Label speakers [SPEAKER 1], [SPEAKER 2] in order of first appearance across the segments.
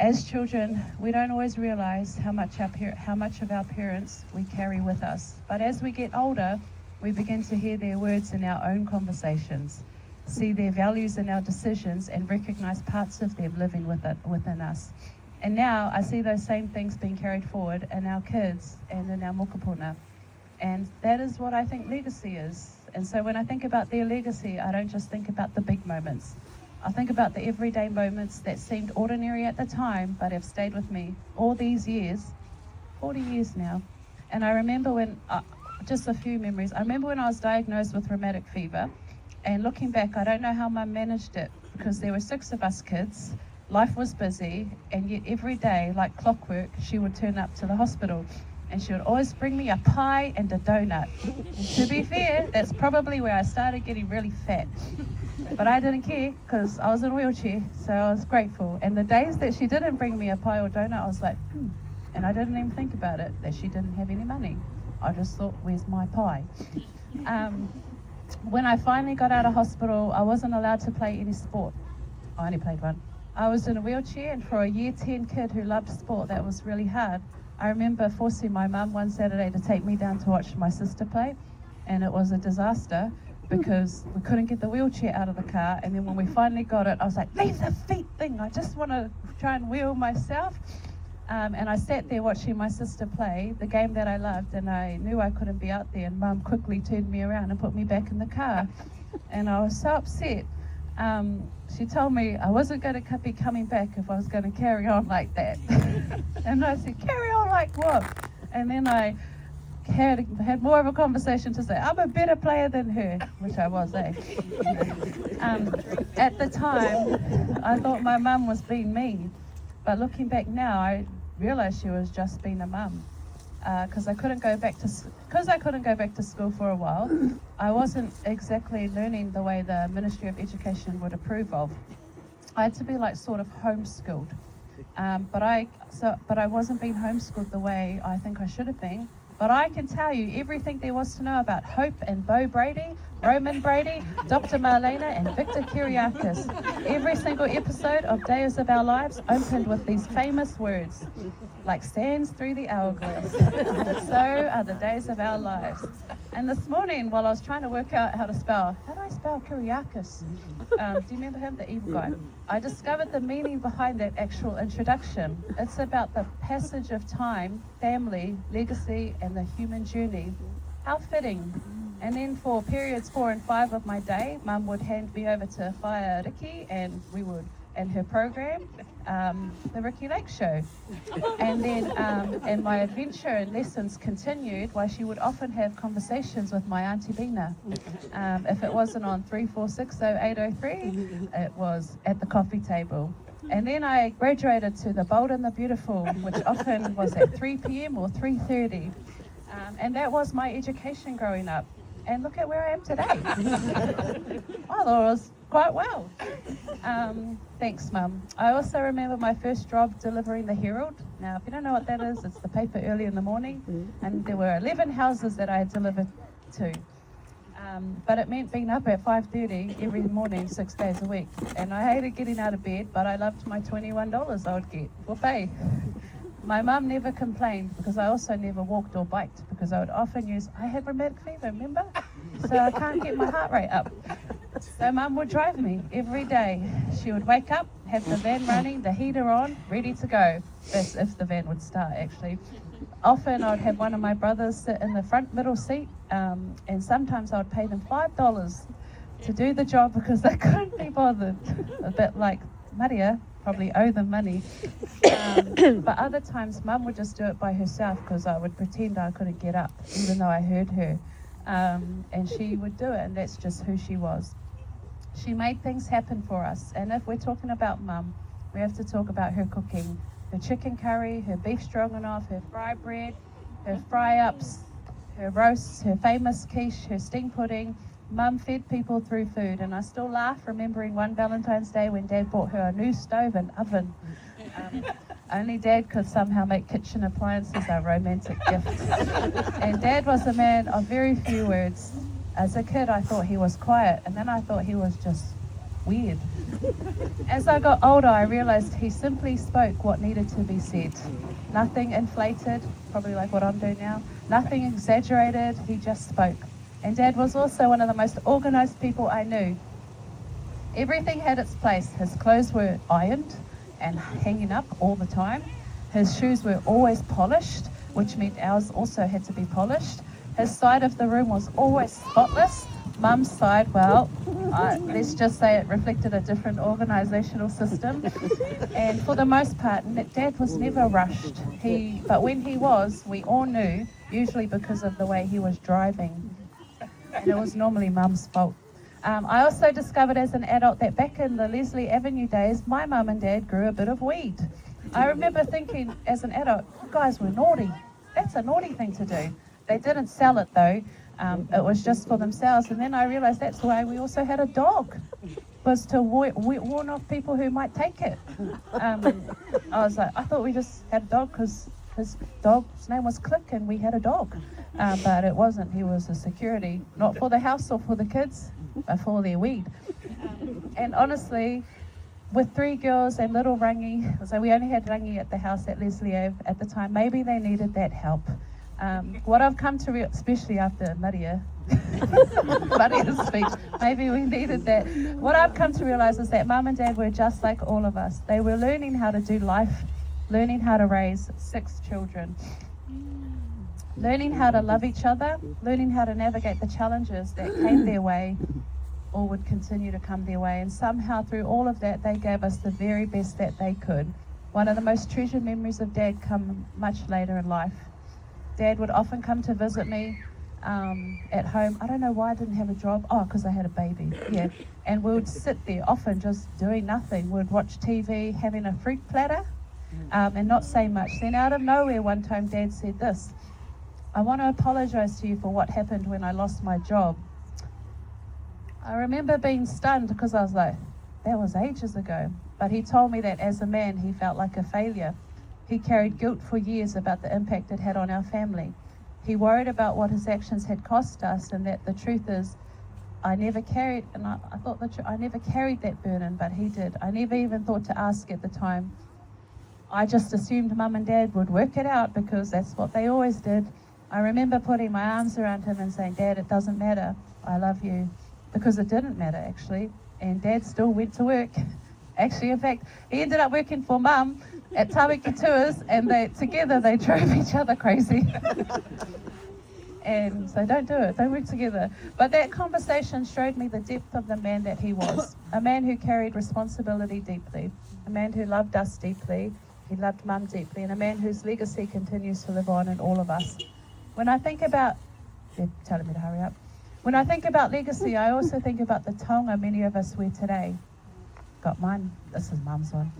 [SPEAKER 1] As children, we don't always realize how much of our parents we carry with us. But as we get older, we begin to hear their words in our own conversations, see their values in our decisions, and recognize parts of them living within us. And now I see those same things being carried forward in our kids and in our mokopuna. And that is what I think legacy is. And so when I think about their legacy, I don't just think about the big moments. I think about the everyday moments that seemed ordinary at the time, but have stayed with me all these years, 40 years now. And I remember just a few memories. I remember when I was diagnosed with rheumatic fever, and looking back, I don't know how Mum managed it, because there were 6 of us kids, life was busy, and yet every day, like clockwork, she would turn up to the hospital. And she would always bring me a pie and a donut. And to be fair, that's probably where I started getting really fat. But I didn't care, because I was in a wheelchair, so I was grateful. And the days that she didn't bring me a pie or donut, I was like, And I didn't even think about it, that she didn't have any money. I just thought, where's my pie? When I finally got out of hospital, I wasn't allowed to play any sport. I only played one. I was in a wheelchair, and for a year 10 kid who loved sport, that was really hard. I remember forcing my mum one Saturday to take me down to watch my sister play, and it was a disaster because we couldn't get the wheelchair out of the car. And then when we finally got it, I was like, leave the feet thing, I just want to try and wheel myself. And I sat there watching my sister play the game that I loved, and I knew I couldn't be out there, and Mum quickly turned me around and put me back in the car. And I was so upset. She told me I wasn't going to be coming back if I was going to carry on like that. And I said, carry on like what? And then I had more of a conversation to say, I'm a better player than her, which I was, eh? At the time, I thought my mum was being mean. But looking back now, I realized she was just being a mum. Because I couldn't go back to school for a while. I wasn't exactly learning the way the Ministry of Education would approve of. I had to be like sort of homeschooled, but I wasn't being homeschooled the way I think I should have been. But I can tell you everything there was to know about Hope and Bo Brady, Roman Brady, Dr. Marlena, and Victor Kyriakis. Every single episode of Days of Our Lives opened with these famous words, like sands through the hourglass. So are the days of our lives. And this morning, while I was trying to work out how do I spell Kyriakis? Do you remember him, the evil guy? I discovered the meaning behind that actual introduction. It's about the passage of time, family, legacy, and the human journey. How fitting. And then for periods 4 and 5 of my day, Mum would hand me over to Whaia Riki, and her program, the Riki Lake Show. And then and my adventure and lessons continued, while she would often have conversations with my Auntie Bina. If it wasn't on 3460-803, it was at the coffee table. And then I graduated to the Bold and the Beautiful, which often was at 3 p.m. or 3:30. And that was my education growing up. And look at where I am today. I thought it was quite well. Thanks, Mum. I also remember my first job delivering the Herald. Now, if you don't know what that is, it's the paper early in the morning. And there were 11 houses that I had delivered to. But it meant being up at 5:30 every morning, 6 days a week. And I hated getting out of bed, but I loved my $21 I would get for pay. My mum never complained, because I also never walked or biked, because I would often I had rheumatic fever, remember? So I can't get my heart rate up. So Mum would drive me every day. She would wake up, have the van running, the heater on, ready to go. That's if the van would start, actually. Often I would have one of my brothers sit in the front middle seat, and sometimes I would pay them $5 to do the job because they couldn't be bothered. A bit like Maria, probably owe them money. But other times Mum would just do it by herself, because I would pretend I couldn't get up, even though I heard her. And she would do it, and that's just who she was. She made things happen for us. And if we're talking about Mum, we have to talk about her cooking. Her chicken curry, her beef stroganoff, her fry bread, her fry-ups, her roasts, her famous quiche, her sting pudding. Mum fed people through food, and I still laugh remembering one Valentine's Day when Dad bought her a new stove and oven. Only Dad could somehow make kitchen appliances a romantic gift. And Dad was a man of very few words. As a kid, I thought he was quiet, and then I thought he was just weird. As I got older, I realized he simply spoke what needed to be said. Nothing inflated, probably like what I'm doing now. Nothing exaggerated, he just spoke. And Dad was also one of the most organized people I knew. Everything had its place. His clothes were ironed and hanging up all the time. His shoes were always polished, which meant ours also had to be polished. His side of the room was always spotless. Mum's side, well, let's just say it reflected a different organisational system. And for the most part, Dad was never rushed. But when he was, we all knew, usually because of the way he was driving. And it was normally Mum's fault. I also discovered as an adult that back in the Leslie Avenue days, my mum and Dad grew a bit of weed. I remember thinking as an adult, you guys were naughty. That's a naughty thing to do. They didn't sell it though. It was just for themselves. And then I realised that's why we also had a dog, was to warn off people who might take it. I was like, I thought we just had a dog because his dog's name was Click and we had a dog. But it wasn't. He was a security, not for the house or for the kids, but for their weed. And honestly, with 3 girls and little Rangi, so we only had Rangi at the house at Leslie Ave at the time, maybe they needed that help. What I've come to especially after Maria's speech, maybe we needed that. What I've come to realise is that Mum and Dad were just like all of us. They were learning how to do life, learning how to raise 6 children, learning how to love each other, learning how to navigate the challenges that came their way or would continue to come their way. And somehow through all of that, they gave us the very best that they could. One of the most treasured memories of Dad come much later in life. Dad would often come to visit me at home. I don't know why I didn't have a job. Oh, because I had a baby. Yeah. And we would sit there often just doing nothing. We'd watch TV, having a fruit platter, and not say much. Then out of nowhere one time Dad said this, I want to apologise to you for what happened when I lost my job. I remember being stunned because I was like, that was ages ago. But he told me that as a man he felt like a failure. He carried guilt for years about the impact it had on our family. He worried about what his actions had cost us, and that the truth is, I never carried, and I thought that I never carried that burden, but he did. I never even thought to ask at the time. I just assumed Mum and Dad would work it out because that's what they always did. I remember putting my arms around him and saying, Dad, it doesn't matter. I love you. Because it didn't matter, actually. And Dad still went to work. Actually, in fact, he ended up working for Mum at Tāwiki Tours, and together they drove each other crazy. And so don't do it, don't work together. But that conversation showed me the depth of the man that he was. A man who carried responsibility deeply. A man who loved us deeply. He loved Mum deeply. And a man whose legacy continues to live on in all of us. When I think about, they're telling me to hurry up. When I think about legacy, I also think about the taonga many of us wear today. Got mine, this is Mum's one.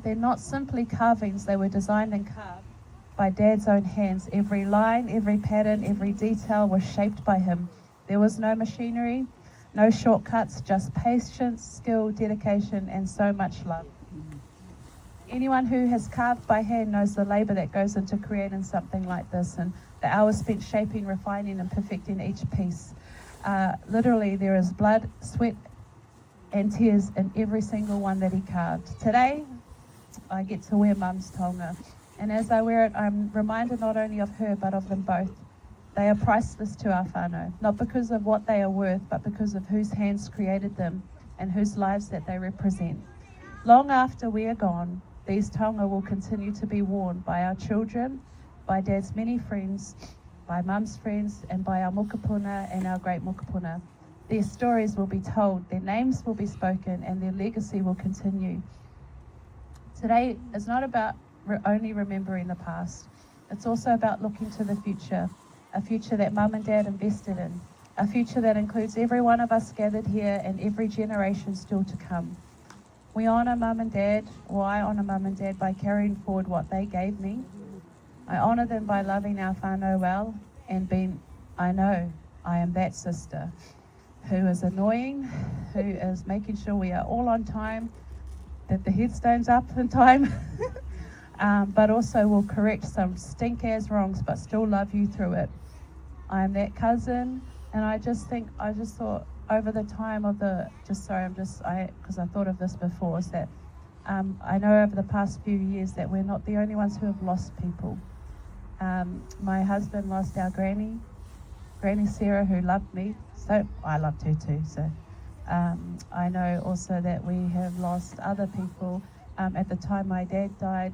[SPEAKER 1] They're not simply carvings, they were designed and carved by Dad's own hands. Every line, every pattern, every detail was shaped by him. There was no machinery, no shortcuts, just patience, skill, dedication, and so much love. Anyone who has carved by hand knows the labour that goes into creating something like this, and the hours spent shaping, refining, and perfecting each piece. Literally, there is blood, sweat, and tears in every single one that he carved. Today, I get to wear Mum's taonga, and as I wear it, I'm reminded not only of her, but of them both. They are priceless to our whānau, not because of what they are worth, but because of whose hands created them and whose lives that they represent. Long after we are gone, these taonga will continue to be worn by our children, by Dad's many friends, by Mum's friends, and by our mokopuna and our great mokopuna. Their stories will be told, their names will be spoken, and their legacy will continue. Today is not about only remembering the past. It's also about looking to the future, a future that Mum and Dad invested in, a future that includes every one of us gathered here and every generation still to come. We honour Mum and Dad, or I honour Mum and Dad by carrying forward what they gave me. I honour them by loving our whānau well and being, I know, I am that sister who is annoying, who is making sure we are all on time, that the headstone's up in time, but also will correct some stink-ass wrongs but still love you through it. I am that cousin, and I just thought, over the time of because I thought of this before, is that I know over the past few years that we're not the only ones who have lost people. My husband lost our Granny Sarah, who loved me, so I loved her too. So I know also that we have lost other people. At the time my dad died,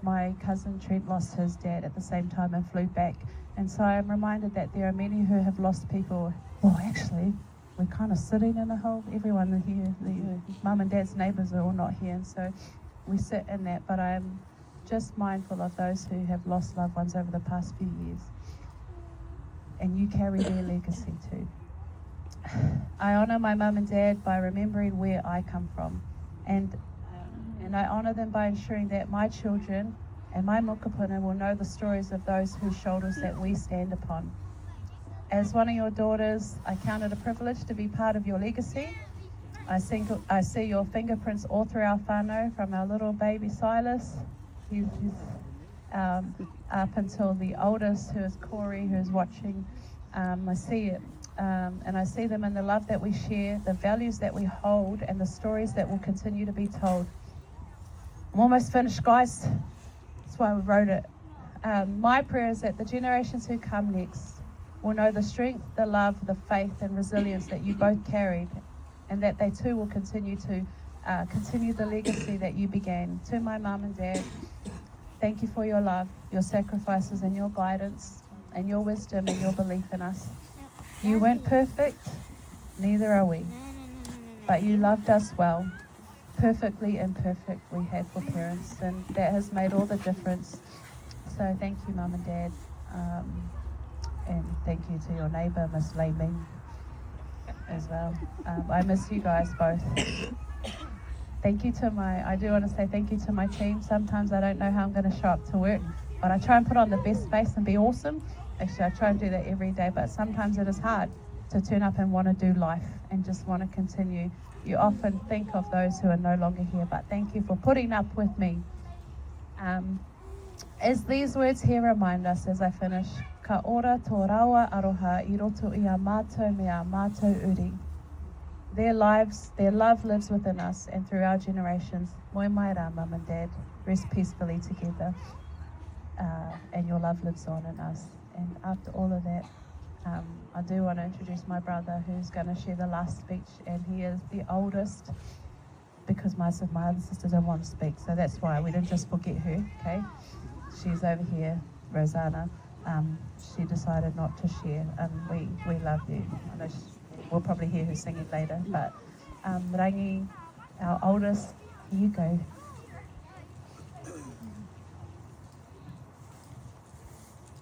[SPEAKER 1] my cousin Trent lost his dad at the same time and flew back. And so I'm reminded that there are many who have lost people. Well, actually, we're kind of sitting in a hole. Everyone here, mum and dad's neighbours are all not here, and so we sit in that. But I'm just mindful of those who have lost loved ones over the past few years. And you carry their legacy too. I honour my mum and dad by remembering where I come from, and I honour them by ensuring that my children and my mokopuna will know the stories of those whose shoulders that we stand upon. As one of your daughters, I count it a privilege to be part of your legacy. I see your fingerprints all through our whānau, from our little baby Silas, he's up until the oldest, who is Corey, who is watching. I see it, and I see them in the love that we share, the values that we hold, and the stories that will continue to be told. I'm almost finished, guys. That's why we wrote it. My prayer is that the generations who come next will know the strength, the love, the faith and resilience that you both carried, and that they too will continue the legacy that you began. To my mum and dad, thank you for your love, your sacrifices and your guidance and your wisdom and your belief in us. You weren't perfect, neither are we, but you loved us well. Perfectly imperfect we had for parents, and that has made all the difference. So thank you, mum and dad, and thank you to your neighbour, Miss Lei Ming, as well. I miss you guys both. I do want to say thank you to my team. Sometimes I don't know how I'm going to show up to work, but I try and put on the best face and be awesome. Actually, I try and do that every day, but sometimes it is hard to turn up and want to do life and just want to continue. You often think of those who are no longer here, but thank you for putting up with me. As these words here remind us as I finish, ka ora tō rawa aroha I roto I a mātou me a mātou uri. Their love lives within us and through our generations. Moi mai rā, mum and dad, rest peacefully together, and your love lives on in us. And after all of that, I do want to introduce my brother, who's going to share the last speech, and he is the oldest, because my other sister didn't want to speak, so that's why we didn't just forget her, okay? She's over here, Rosanna. She decided not to share, and we love you. I know we'll probably hear her singing later, but Rangi, our oldest, here you go.